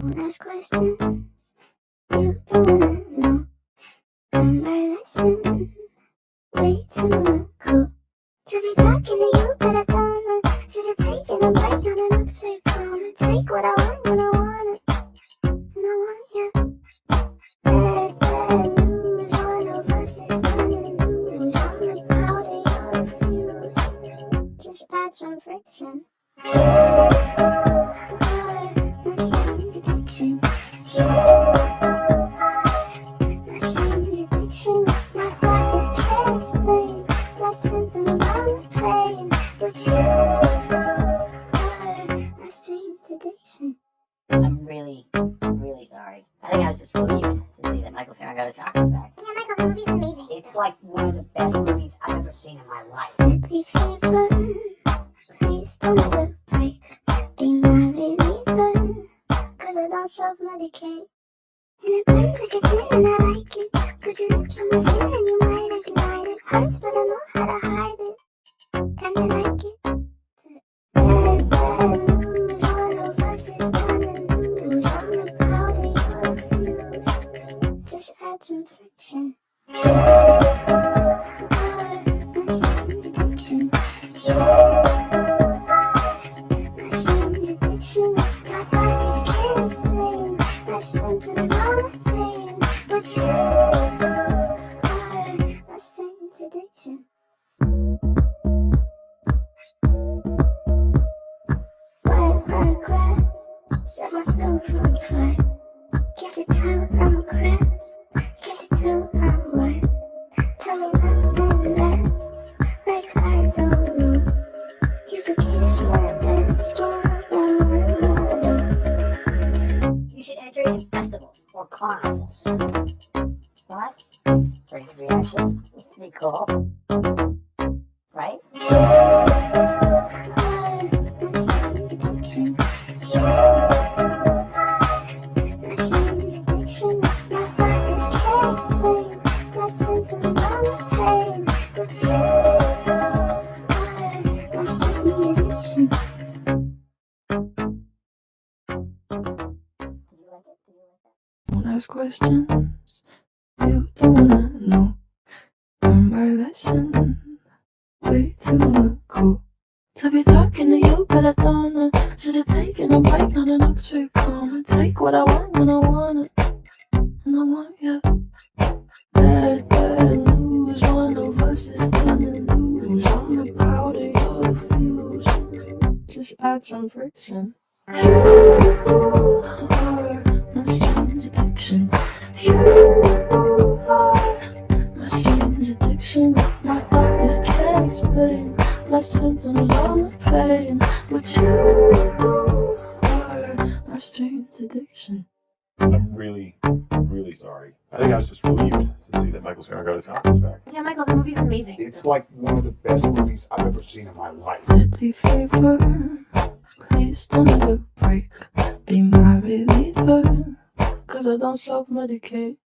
Don't ask questions you don't wanna know. Learn my lesson way too cool to be talking to you, but I don't know. Should've taken a break, not an Oxford comma. Take what I want when I want it, and I want you. Bad news, one of us is gonna lose. I'm proud of your fuse. Just add some friction. I'm really, really sorry. I think I was just relieved to see that Michael Cera got his confidence back. Yeah, Michael, the movie's amazing. It's like one of the best movies I've ever seen in my life. Deadly fever, please don't ever break. Be my reliever, cause I don't self-medicate. And it burns like a gin and I like it. Put your lips on the skin and you might ignite it. Hurts but I know how to hide it. Kinda like it. Bad news, one of us is gonna lose. I'm proud of your fuse. Just add some friction. My strange addiction. My strange addiction. My doctors can't explain my symptoms or my pain, but you are my strange addiction. Wipe my glass, set myself on fire. Can't you tell I'm a crass? Can't you tell I'm worth? Tell me nothing lasts, like I don't know. You could kiss my best skin, You should enter in festivals. Or carnivals. What? For his reaction? Be cool. Right? Don't ask questions you don't wanna know. Learn my lesson way too cool to be talking to you, but I don't know. Should've taken a break, not an Oxford comma. Take what I want when I want it, and I want you. Bad news, one of us is gonna lose. I'm the powder, you're the fuse. Just add some friction. You are my strange addiction. You are my strange addiction. My doctors can't explain my symptoms or my pain, but you are my strange addiction. I'm really, really sorry. I think I was just relieved to see that Michael Cera got his confidence back. Yeah, Michael, the movie's amazing. It's like one of the best movies I've ever seen in my life. Deadly fever, please don't ever break. Be my reliever, cause I don't self-medicate.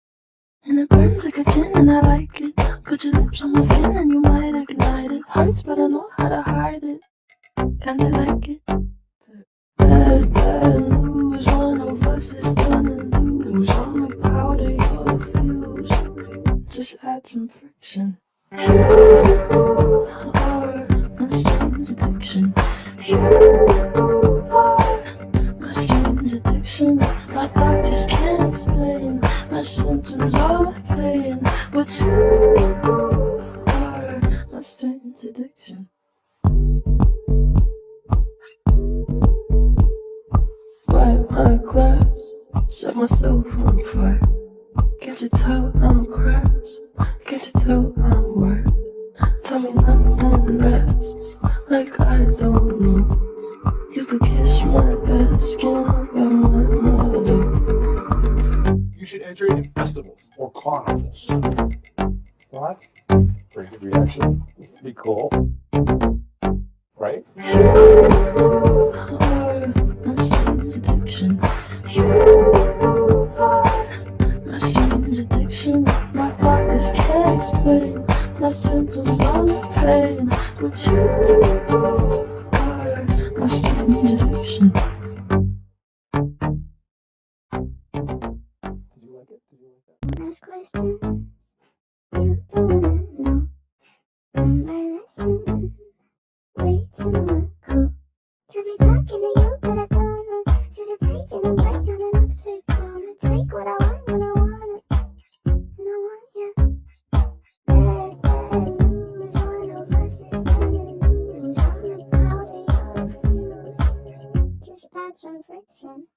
And it burns like a gin and I like it. Put your lips on my skin and you might ignite it. Hurts but I know how to hide it. Kinda like it. Bad news, one of us is gonna lose. I'm the powder, you're the fuse. Just add some friction. You are my strange addiction. You are my strange addiction. My doctors can't explain my symptoms or my pain, but you are my strange addiction. Wipe my glass, set myself on fire. Can't you tell I'm crass? Can't you tell I'm worth? Tell me nothing lasts, like I don't know. You could kiss my best skin, but my mother. You should enter in festivals. Or carnivals. What? For his reaction? Be cool. Right? You are my strange addiction. You are my strange addiction. My doctors can't explain my symptoms or my pain, but you are my strange addiction. ask questions you don't wanna know. Learn my lesson way too long ago. To be talking to you, but I don't know. Should've taken a break, not an Oxford comma. Take what I want when I want it, and I want you. Bad, bad news. One of us is gonna lose. I'm the powder, you're the fuse. Just add some friction.